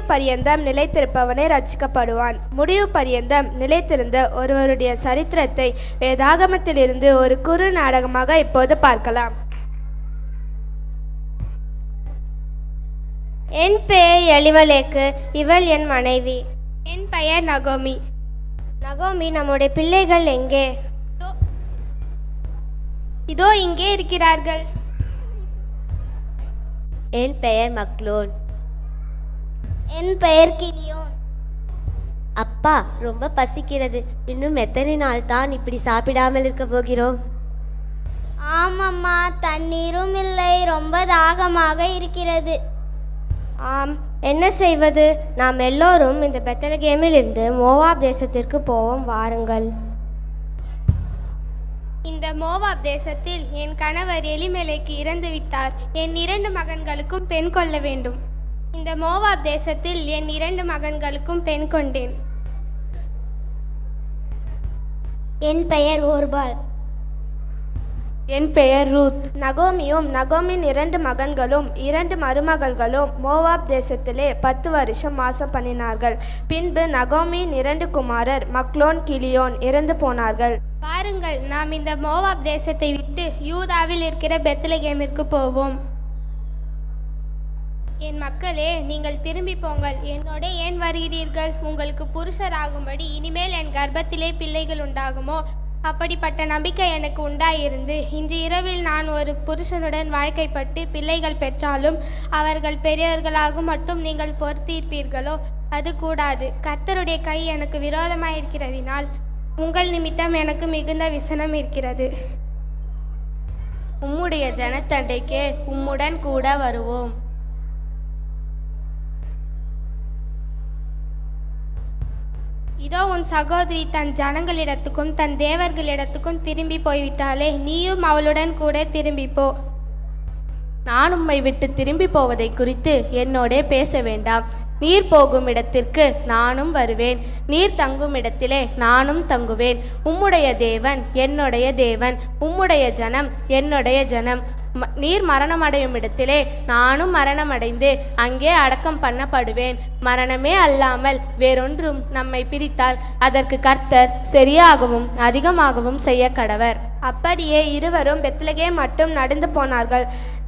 பரியந்தம் நிலைத்திருப்பவனே ரட்சிக்கப்படுவான். முடிவு பரியந்தம் நிலைத்திருந்த ஒருவருடைய சரித்திரத்தை வேதாகமத்திலிருந்து ஒரு குறு நாடகமாக இப்போது பார்க்கலாம். என் பெயர் எலிமலேக்கு, இவள் என் மனைவி. என் பெயர் நகோமி. நகோமி, நம்முடைய பிள்ளைகள் எங்கே? இதோ இங்கே இருக்கிறார்கள். என் பெயர் மக்லோன். என் பெயர் கிலியோன். அப்பா, ரொம்ப பசிக்கிறது. இன்னும் எத்தனை நாள் தான் இப்படி சாப்பிடாமல் இருக்க போகிறோம்? ஆமம்மா, தண்ணீரும் இல்லை, ரொம்ப தாகமாக இருக்கிறது. ஆம், என்ன செய்வது? நாம் எல்லோரும் இந்த பெத்லகேமில் இருந்து மோவாப் தேசத்திற்கு போவோம், வாருங்கள். இந்த மோவாப் தேசத்தில் என் கணவர் எலிமெலேக்கு இறந்து விட்டார். என் 2 மகன்களுக்கும் பெண் கொள்ள வேண்டும். இந்த மோவாப் தேசத்தில் என் 2 மகன்களுக்கும் பெண் கொண்டேன். என் பெயர் ஓர்பால். என் பெயர் ரூத். நகோமியும் நகோமின் 2 மகன்களும் 2 மருமகள்களும் மோவாப் தேசத்திலே 10 வருஷம் வாசம் பண்ணினார்கள். பின்பு நகோமியின் 2 குமாரர் மக்லோன், கிலியோன் இறந்து போனார்கள். பாருங்கள், நாம் இந்த மோவாப் தேசத்தை விட்டு யூதாவில் இருக்கிற பெத்லகேமிற்கு போவோம். என் மக்களே, நீங்கள் திரும்பி போங்கள். என்னோட ஏன் வருகிறீர்கள்? உங்களுக்கு புருஷராகும்படி இனிமேல் என் கர்ப்பத்திலே பிள்ளைகள் உண்டாகுமோ? அப்படிப்பட்ட நம்பிக்கை எனக்கு உண்டாயிருந்து இன்று இரவில் நான் ஒரு புருஷனுடன் வாழ்க்கைப்பட்டு பிள்ளைகள் பெற்றாலும் அவர்கள் பெரியவர்களாகும் மட்டும் நீங்கள் பொறுத்திருப்பீர்களோ? அது கூடாது. கர்த்தருடைய கை எனக்கு விரோதமாயிருக்கிறதினால் உங்கள் நிமித்தம் எனக்கு மிகுந்த விசனம் இருக்கிறது. உம்முடைய ஜனத்தண்டைக்கே உம்முடன் கூட வருவோம். இதோ உன் சகோதரி தன் ஜனங்களிடத்துக்கும் தன் தேவர்களிடத்துக்கும் திரும்பி போய்விட்டாலே, நீயும் அவளுடன் கூட திரும்பி போ. நான் உம்மை விட்டு திரும்பி போவதை குறித்து என்னோடே பேச வேண்டாம். நீர் போகும் இடத்திற்கு நானும் வருவேன், நீர் தங்கும் இடத்திலே நானும் தங்குவேன். உம்முடைய தேவன் என்னுடைய தேவன், உம்முடைய ஜனம் என்னுடைய ஜனம். நீர் மரணமடையும் இடத்திலே நானும் மரணமடைந்து அங்கே அடக்கம் பண்ணப்படுவேன். மரணமே அல்லாமல் வேறொன்றும் நம்மை பிரித்தால் அதற்கு கர்த்தர் சரியாகவும் அதிகமாகவும் செய்ய கடவர். அப்படியே இருவரும் பெத்லகேம் மட்டும் நடந்து போனார்கள்.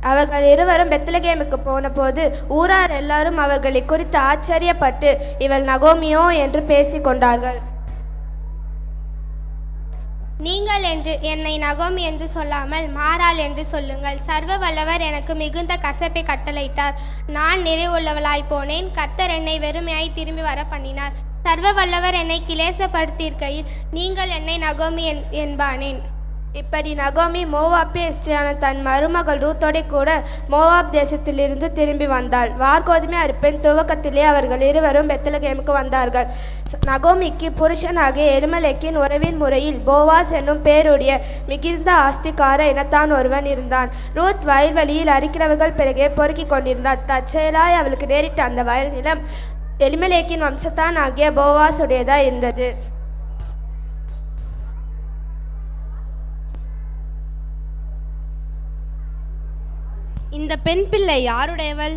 அவர்கள் இருவரும் பெத்லகேமுக்கு போன போது ஊரார் எல்லாரும் அவர்களை குறித்து ஆச்சரியப்பட்டு, இவள் நகோமியோ என்று பேசிக்கொண்டார்கள். நீங்கள் என்று என்னை நகோமி என்று சொல்லாமல் மாறாள் என்று சொல்லுங்கள். சர்வ வல்லவர் எனக்கு மிகுந்த கசப்பை கட்டளையிட்டார். நான் நிறைவுள்ளவளாய் போனேன். கர்த்தர் என்னை வெறுமையாய் திரும்பி வர பண்ணினார். சர்வ வல்லவர் என்னை கிளேசப்படுத்தியிருக்கையில் நீங்கள் என்னை நகோமி என்பானேன். இப்படி நகோமி மோவாப்பிய ஸ்திரியான தன் மருமகள் ரூத்தோட கூட மோவாப் தேசத்திலிருந்து திரும்பி வந்தாள். வார்கோதுமை அறுப்பின் துவக்கத்திலே அவர்கள் இருவரும் பெத்லகேமுக்கு வந்தார்கள். நகோமிக்கு புருஷனாகிய எலிமெலேக்கின் உறவின் முறையில் போவாஸ் என்னும் பேருடைய மிகுந்த ஆஸ்திகார இனத்தான் ஒருவன் இருந்தான். ரூத் வயல்வெளியில் அரிக்கிறவர்கள் பிறகே பொறுக்கி கொண்டிருந்தாள். தற்செயலாய் அவளுக்கு நேரிட்ட அந்த வயல் நிலம் எலிமெலேக்கின் வம்சத்தான் ஆகிய போவாஸ் உடையதா இருந்தது. இந்த பெண் பிள்ளை யாருடையவள்?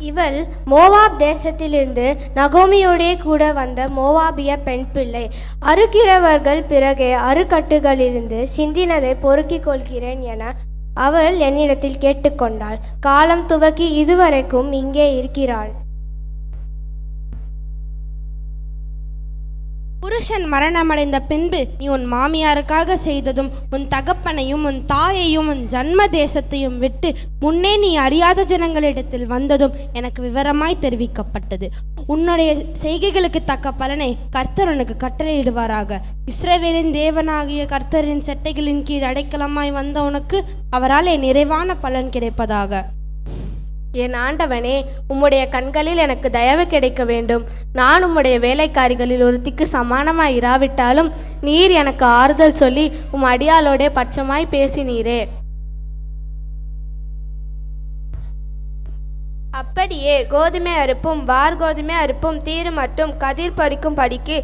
இவள் மோவாப் தேசத்திலிருந்து நகோமியோடே கூட வந்த மோவாபிய பெண் பிள்ளை. அறுக்கிறவர்கள் பிறகே அறுக்கட்டுகளிலிருந்து சிந்தினதை பொறுக்கிக் கொள்கிறேன் என அவள் என்னிடத்தில் கேட்டுக்கொண்டாள். காலம் துவக்கி இதுவரைக்கும் இங்கே இருக்கிறாள். புருஷன் மரணமடைந்த பின்பு நீ உன் மாமியாருக்காக செய்ததும் உன் தகப்பனையும் உன் தாயையும் உன் ஜன்ம தேசத்தையும் விட்டு முன்னே நீ அறியாத ஜனங்களிடத்தில் வந்ததும் எனக்கு விவரமாய் தெரிவிக்கப்பட்டது. உன்னுடைய செய்கைகளுக்கு தக்க பலனை கர்த்தர் உனக்கு கட்டளையிடுவாராக. இஸ்ரவேலின் தேவனாகிய கர்த்தரின் செட்டைகளின் கீழ் அடைக்கலமாய் வந்த உனக்கு அவரால் நிறைவான பலன் கிடைப்பதாக. என் ஆண்டவனே, உம்முடைய கண்களில் எனக்கு தயவு கிடைக்க வேண்டும். நான் உம்முடைய வேலைக்காரிகளில் ஒருத்திக்கு சமானமாய் இராவிட்டாலும் நீர் எனக்கு ஆறுதல் சொல்லி உம் அடியாளோடே பட்சமாய் பேசினீரே. அப்படியே கோதுமை அறுப்பும் வார்கோதுமை அறுப்பும் தீரு மட்டும் கதிர் பறிக்கும் படிக்கு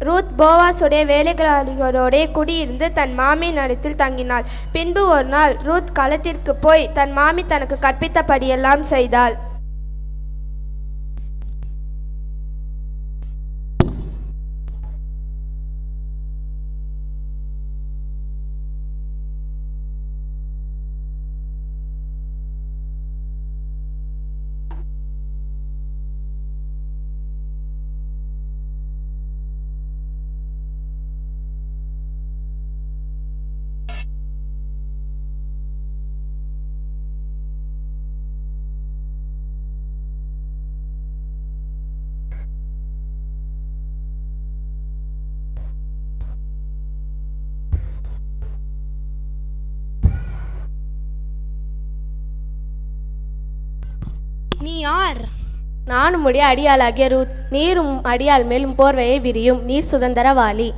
ரூத் போவாசுடைய வேலைக்காரிகளோடே குடியிருந்து தன் மாமியின் இடத்தில் தங்கினாள். பின்பு ஒரு நாள் ரூத் களத்திற்கு போய் தன் மாமி தனக்கு கற்பித்தபடியெல்லாம் செய்தாள். யார்? நான் உம்முடைய அடியாளாகிய ரூத். நீர் அடியாள் மேல் போர்வையை விரியும். நீர் சுதந்திரவாளி.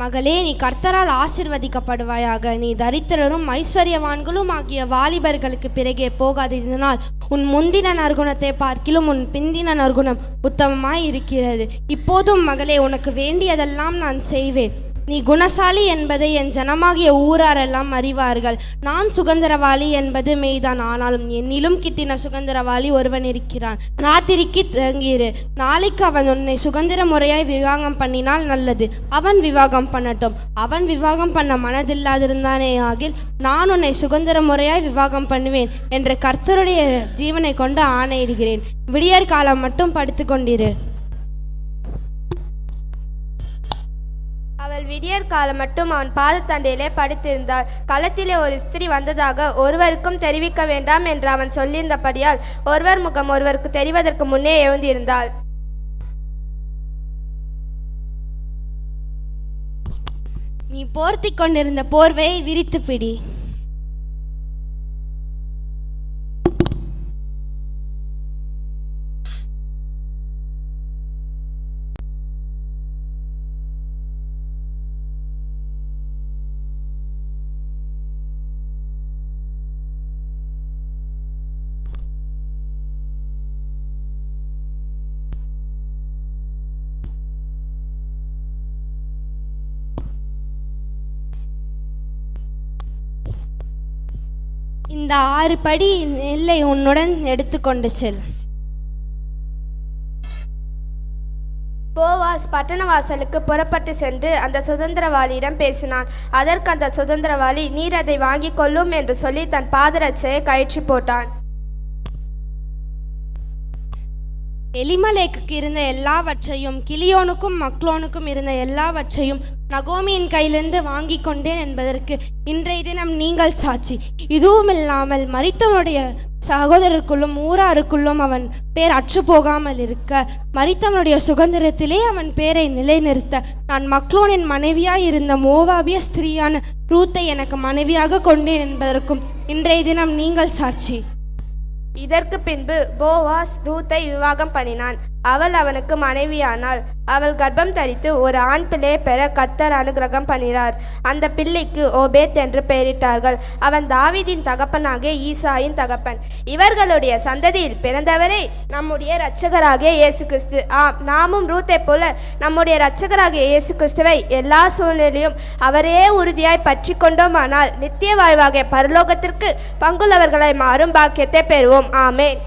மகளே, நீ கர்த்தரால் ஆசிர்வதிக்கப்படுவாயாக. நீ தரித்திரரும் ஐஸ்வர்யவான்களும் ஆகிய வாலிபர்களுக்கு பிறகே போகாததினால் உன் முந்தின நற்குணத்தை பார்க்கிலும் உன் பிந்தின நற்குணம் உத்தமமாய் இருக்கிறது. இப்போதும் மகளே, உனக்கு வேண்டியதெல்லாம் நான் செய்வேன். நீ குணசாலி என்பதை என் ஜனமாகிய ஊராரெல்லாம் அறிவார்கள். நான் சுதந்திரவாளி என்பது மெய்தான், ஆனாலும் என்னிலும் கிட்டின சுதந்திரவாளி ஒருவன் இருக்கிறான். ராத்திரிக்கு தங்கியிரு. நாளைக்கு அவன் உன்னை சுதந்திர முறையாய் விவாகம் பண்ணினால் நல்லது. அவன் விவாகம் பண்ணட்டும். அவன் விவாகம் பண்ண மனதில்லாதிருந்தானே ஆகில் நான் உன்னை சுதந்திர முறையாய் விவாகம் பண்ணுவேன் என்று கர்த்தருடைய ஜீவனை கொண்டு ஆணையிடுகிறேன். விடியற் காலம் மட்டும் படுத்து கொண்டிரு. அவள் விடியற் காலம் மட்டும் அவன் பாதத்தண்டையிலே படுத்திருந்தாள். களத்திலே ஒரு ஸ்திரீ வந்ததாக ஒருவருக்கும் தெரிவிக்க வேண்டாம் என்று அவன் சொல்லியிருந்தபடியால் ஒருவர் முகம் ஒருவருக்கு தெரிவதற்கு முன்னே எழுந்திருந்தாள். நீ போர்த்தி கொண்டிருந்த போர்வையை விரித்து பிடி. இந்த 6 படி நெல்லை உன்னுடன் எடுத்துக்கொண்டு செல். போவாஸ் பட்டண வாசலுக்கு புறப்பட்டு சென்று அந்த சுதந்திரவாளியிடம் பேசினான். அதற்கு அந்த சுதந்திரவாளி, நீர் அதை வாங்கி கொள்ளும் என்று சொல்லி தன் பாதரட்சையை கழற்றி போட்டான். எலிமலேக்குக்கு இருந்த எல்லாவற்றையும் கிலியோனுக்கும் மக்லோனுக்கும் இருந்த எல்லாவற்றையும் நகோமியின் கையிலிருந்து வாங்கி கொண்டேன் என்பதற்கு இன்றைய தினம் நீங்கள் சாட்சி. இதுவுமில்லாமல் மரித்தவனுடைய சகோதரருக்குள்ளும் ஊராருக்குள்ளும் அவன் பேர் அற்று போகாமல் இருக்க, மரித்தவனுடைய சுதந்திரத்திலே அவன் பேரை நிலைநிறுத்த நான் மக்லோனின் மனைவியாய் இருந்த மோவாபிய ஸ்திரீயான ரூத்தை எனக்கு மனைவியாக கொண்டேன் என்பதற்கும் இன்றைய தினம் நீங்கள் சாட்சி. இதற்கு பின்பு போவாஸ் ரூத்தை விவாகம் பண்ணினான். அவள் அவனுக்கு மனைவியானாள். அவள் கர்ப்பம் தரித்து ஒரு ஆண் பிள்ளையை பெற கர்த்தர் அனுகிரகம் பண்ணினார். அந்த பிள்ளைக்கு ஓபேத் என்று பெயரிட்டார்கள். அவன் தாவீதின் தகப்பனாகிய ஈசாயின் தகப்பன். இவர்களுடைய சந்ததியில் பிறந்தவரே நம்முடைய இரட்சகராகிய இயேசு கிறிஸ்து. ஆம், நாமும் ரூத்தை போல நம்முடைய இரட்சகராகிய இயேசு கிறிஸ்துவை எல்லா சூழ்நிலையும் அவரே உறுதியாய் பற்றி கொண்டோமானால் நித்திய வாழ்வாகிய பரலோகத்திற்கு பங்குள்ளவர்களை மாறும் பாக்கியத்தை பெறுவோம். ஆமென்.